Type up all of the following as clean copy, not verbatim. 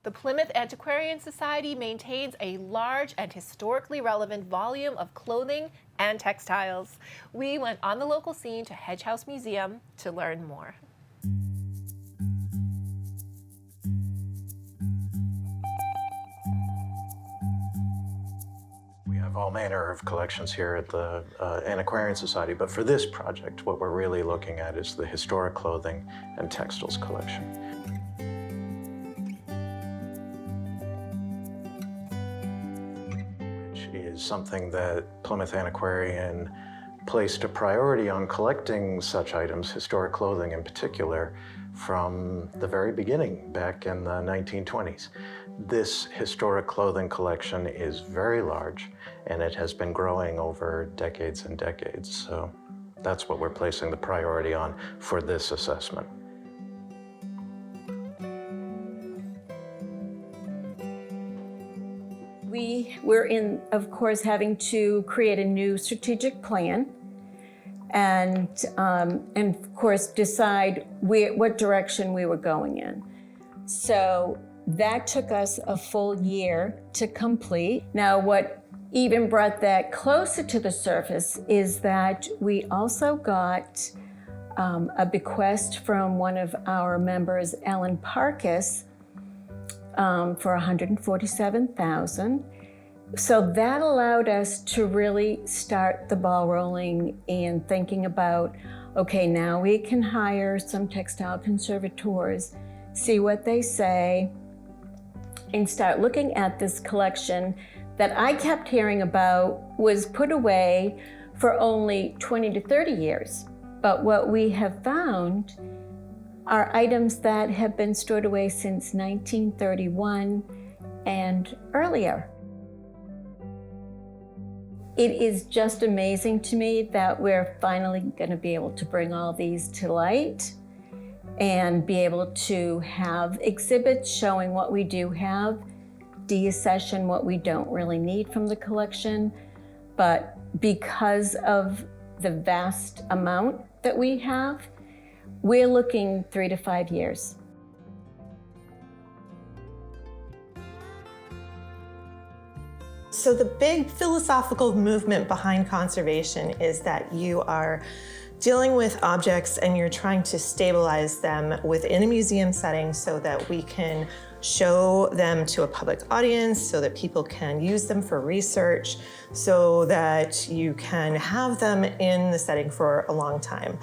The Plymouth Antiquarian Society maintains a large and historically relevant volume of clothing and textiles. We went on the local scene to Hedge House Museum to learn more. We have all manner of collections here at the Antiquarian Society, but for this project, what we're really looking at is the historic clothing and textiles collection. Is something that Plymouth Antiquarian placed a priority on collecting such items, historic clothing in particular, from the very beginning, back in the 1920s. This historic clothing collection is very large, and it has been growing over decades and decades. So that's what we're placing the priority on for this assessment. We're of course, having to create a new strategic plan and of course, decide what direction we were going in. So that took us a full year to complete. Now, what even brought that closer to the surface is that we also got a bequest from one of our members, Ellen Parkes, for $147,000. So that allowed us to really start the ball rolling and thinking about, okay, now we can hire some textile conservators, see what they say, and start looking at this collection that I kept hearing about was put away for only 20 to 30 years. But what we have found are items that have been stored away since 1931 and earlier. It is just amazing to me that we're finally going to be able to bring all these to light and be able to have exhibits showing what we do have, deaccession what we don't really need from the collection. But because of the vast amount that we have, we're looking 3 to 5 years. So the big philosophical movement behind conservation is that you are dealing with objects and you're trying to stabilize them within a museum setting so that we can show them to a public audience, so that people can use them for research, so that you can have them in the setting for a long time.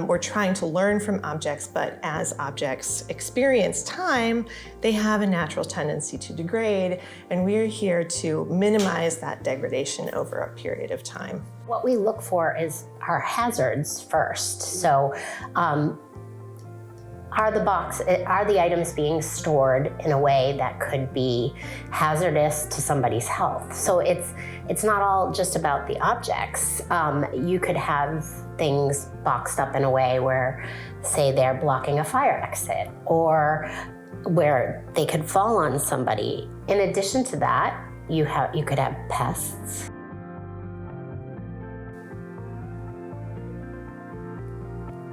We're trying to learn from objects, but as objects experience time, they have a natural tendency to degrade, and we're here to minimize that degradation over a period of time. What we look for are hazards first. So are the items being stored in a way that could be hazardous to somebody's health? So it's not all just about the objects. You could have things boxed up in a way where, say, they're blocking a fire exit, or where they could fall on somebody. In addition to that, you could have pests.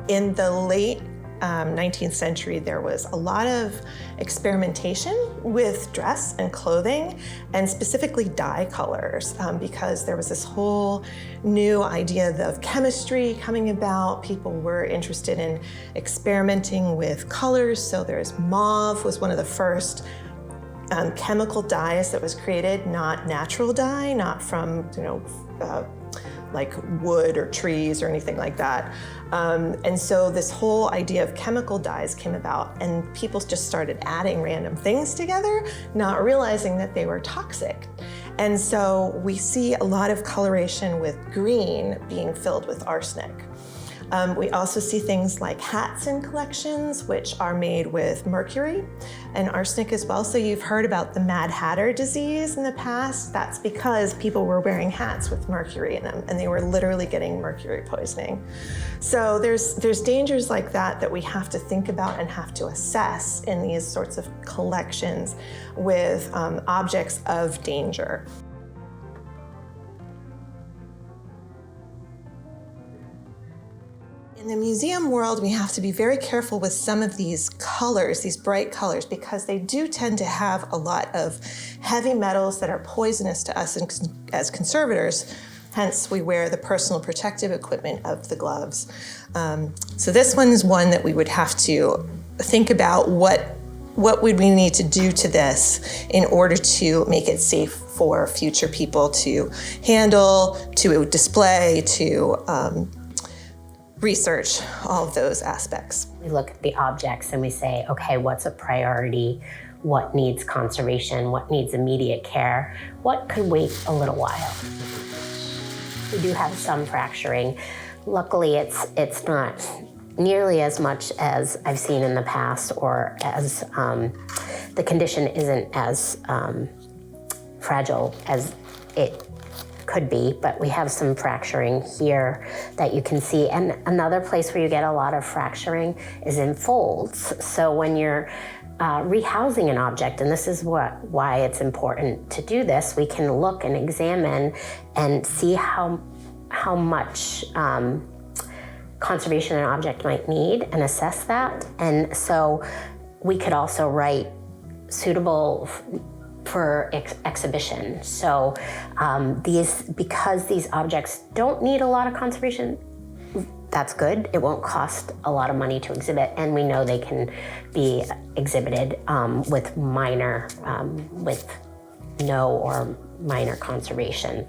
In the late 19th century, there was a lot of experimentation with dress and clothing, and specifically dye colors, because there was this whole new idea of chemistry coming about. People were interested in experimenting with colors. So there's mauve was one of the first chemical dyes that was created, not natural dye, not from like wood or trees or anything like that. And so this whole idea of chemical dyes came about, and people just started adding random things together, not realizing that they were toxic. And so we see a lot of coloration with green being filled with arsenic. We also see things like hats in collections, which are made with mercury and arsenic as well. So you've heard about the Mad Hatter disease in the past. That's because people were wearing hats with mercury in them, and they were literally getting mercury poisoning. So there's dangers like that we have to think about and have to assess in these sorts of collections with objects of danger. In In the museum world, we have to be very careful with some of these colors, these bright colors, because they do tend to have a lot of heavy metals that are poisonous to us as conservators. Hence, we wear the personal protective equipment of the gloves. So this one is one that we would have to think about what would we need to do to this in order to make it safe for future people to handle, to display, to research, all of those aspects. We look at the objects and we say, okay, what's a priority? What needs conservation? What needs immediate care? What could wait a little while? We do have some fracturing. Luckily, it's not nearly as much as I've seen in the past, or as the condition isn't as fragile as it could be, but we have some fracturing here that you can see. And another place where you get a lot of fracturing is in folds. So when you're rehousing an object, and this is why it's important to do this, we can look and examine and see how much conservation an object might need and assess that. And so we could also write suitable for exhibition. So because these objects don't need a lot of conservation, that's good. It won't cost a lot of money to exhibit, and we know they can be exhibited with no or minor conservation.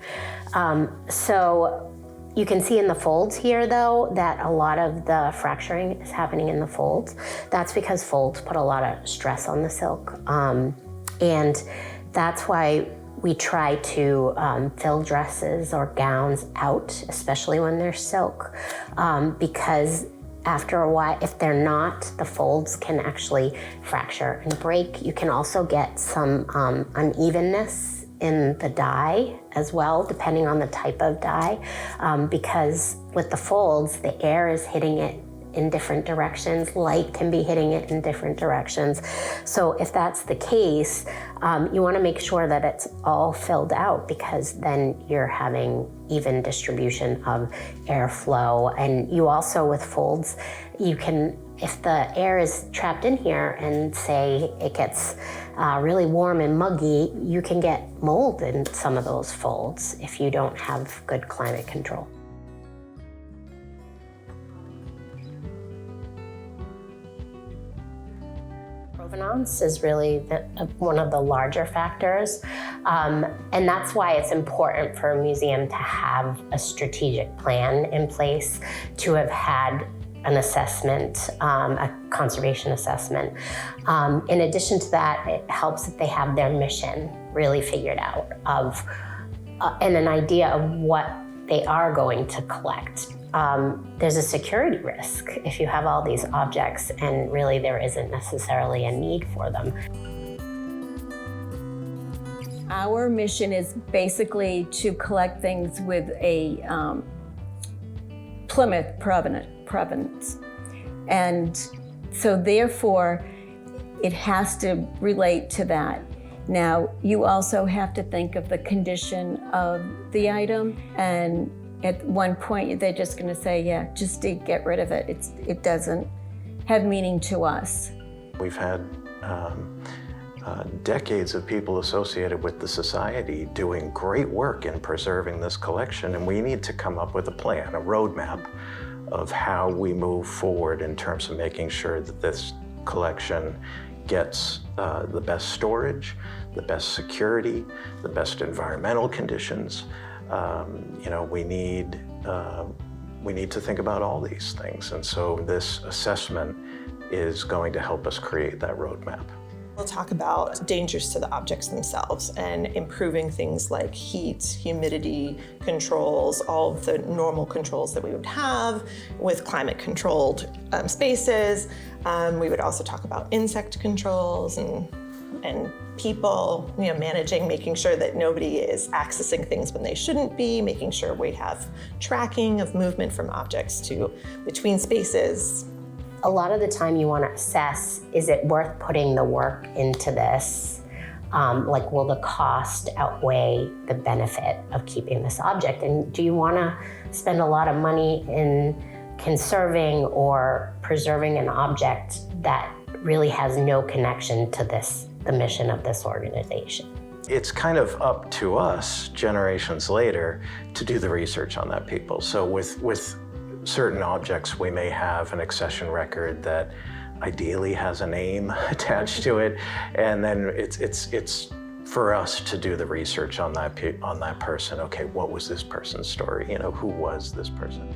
So you can see in the folds here, though, that a lot of the fracturing is happening in the folds. That's because folds put a lot of stress on the silk. And that's why we try to fill dresses or gowns out, especially when they're silk, because after a while, if they're not, the folds can actually fracture and break. You can also get some unevenness in the dye as well, depending on the type of dye, because with the folds, the air is hitting it in different directions. Light can be hitting it in different directions. So if that's the case, you want to make sure that it's all filled out, because then you're having even distribution of airflow. And you also, with folds, you can, if the air is trapped in here and say it gets really warm and muggy, you can get mold in some of those folds if you don't have good climate control. Provenance is really one of the larger factors, and that's why it's important for a museum to have a strategic plan in place, to have had an assessment, a conservation assessment. In addition to that, it helps if they have their mission really figured out, and an idea of what they are going to collect. There's a security risk if you have all these objects and really there isn't necessarily a need for them. Our mission is basically to collect things with a Plymouth provenance. And so therefore, it has to relate to that. Now, you also have to think of the condition of the item, and at one point, they're just gonna say, yeah, just to get rid of it. It doesn't have meaning to us. We've had decades of people associated with the Society doing great work in preserving this collection, and we need to come up with a plan, a roadmap of how we move forward in terms of making sure that this collection gets the best storage, the best security, the best environmental conditions. We need to think about all these things, and so this assessment is going to help us create that roadmap. We'll talk about dangers to the objects themselves and improving things like heat, humidity controls, all of the normal controls that we would have with climate-controlled spaces. We would also talk about insect controls and people, managing, making sure that nobody is accessing things when they shouldn't be, making sure we have tracking of movement from objects to between spaces. A lot of the time you want to assess, is it worth putting the work into this? Like, will the cost outweigh the benefit of keeping this object? And do you want to spend a lot of money in conserving or preserving an object that really has no connection to the mission of this organization. It's kind of up to us, generations later, to do the research on that people. So with certain objects, we may have an accession record that ideally has a name attached to it, and then it's for us to do the research on that person. Okay, what was this person's story? You know, who was this person?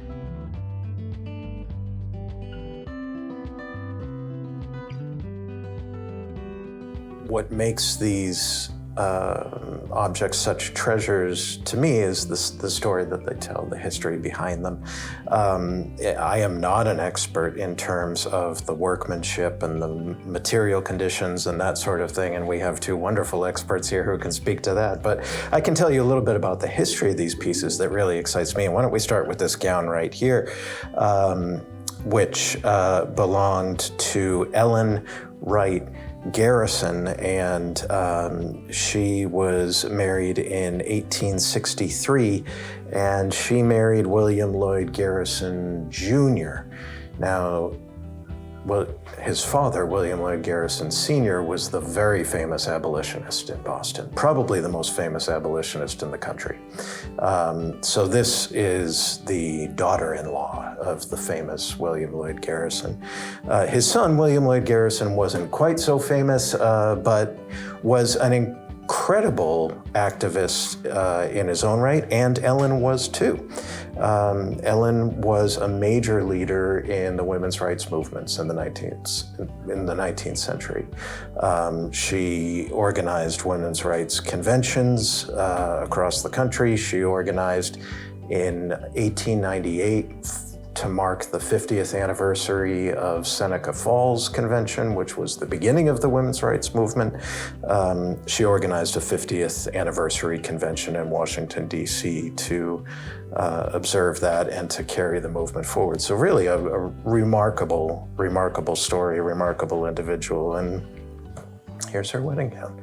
What makes these objects such treasures to me is the story that they tell, the history behind them. I am not an expert in terms of the workmanship and the material conditions and that sort of thing, and we have two wonderful experts here who can speak to that. But I can tell you a little bit about the history of these pieces that really excites me. And why don't we start with this gown right here, which belonged to Ellen Wright Garrison, and she was married in 1863, and she married William Lloyd Garrison Jr. Now, his father, William Lloyd Garrison Sr., was the very famous abolitionist in Boston, probably the most famous abolitionist in the country. So this is the daughter-in-law of the famous William Lloyd Garrison. His son, William Lloyd Garrison, wasn't quite so famous, but was an incredible activist in his own right, and Ellen was too. Ellen was a major leader in the women's rights movements in the 19th century. She organized women's rights conventions across the country. She organized in 1898 to mark the 50th anniversary of Seneca Falls Convention, which was the beginning of the women's rights movement. She organized a 50th anniversary convention in Washington, D.C. to observe that and to carry the movement forward. So really a remarkable story, a remarkable individual, and here's her wedding gown.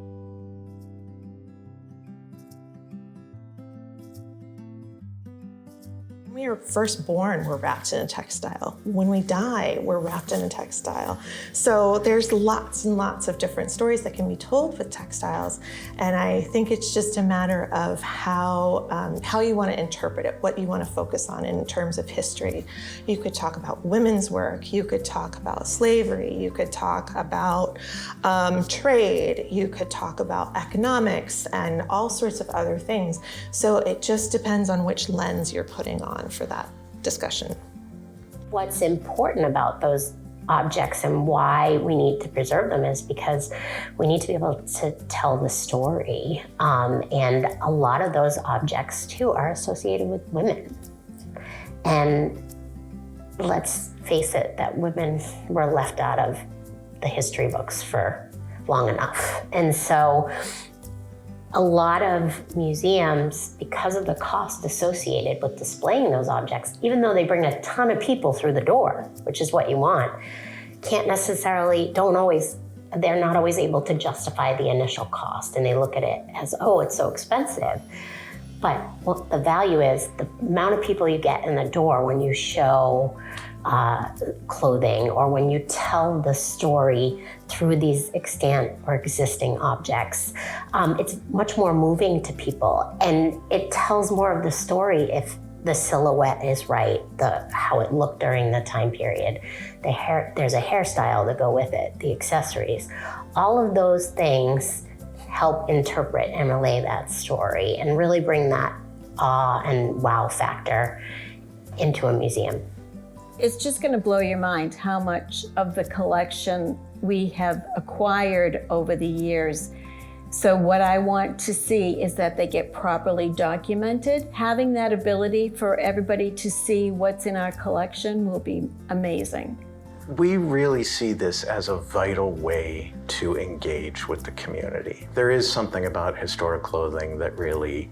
When we are first born, we're wrapped in a textile. When we die, we're wrapped in a textile. So there's lots and lots of different stories that can be told with textiles. And I think it's just a matter of how you want to interpret it, what you want to focus on in terms of history. You could talk about women's work, you could talk about slavery, you could talk about trade, you could talk about economics and all sorts of other things. So it just depends on which lens you're putting on for that discussion. What's important about those objects and why we need to preserve them is because we need to be able to tell the story. And a lot of those objects too are associated with women. And let's face it, that women were left out of the history books for long enough. And so a lot of museums, because of the cost associated with displaying those objects, even though they bring a ton of people through the door, which is what you want, they're not always able to justify the initial cost, and they look at it as, oh, it's so expensive. But what the value is the amount of people you get in the door when you show clothing or when you tell the story through these extant or existing objects. It's much more moving to people, and it tells more of the story if the silhouette is right, how it looked during the time period, there's a hairstyle to go with it, the accessories. All of those things help interpret and relay that story and really bring that awe and wow factor into a museum. It's just going to blow your mind how much of the collection we have acquired over the years. So what I want to see is that they get properly documented. Having that ability for everybody to see what's in our collection will be amazing. We really see this as a vital way to engage with the community. There is something about historic clothing that really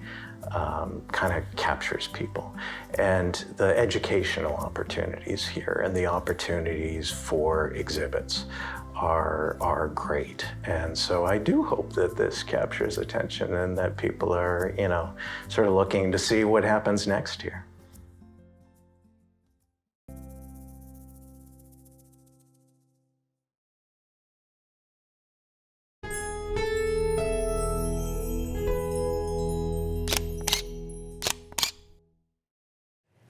kind of captures people. And the educational opportunities here and the opportunities for exhibits are great. And so I do hope that this captures attention and that people are, sort of looking to see what happens next here.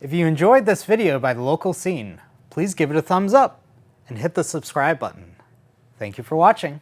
If you enjoyed this video by The Local Scene, please give it a thumbs up and hit the subscribe button. Thank you for watching.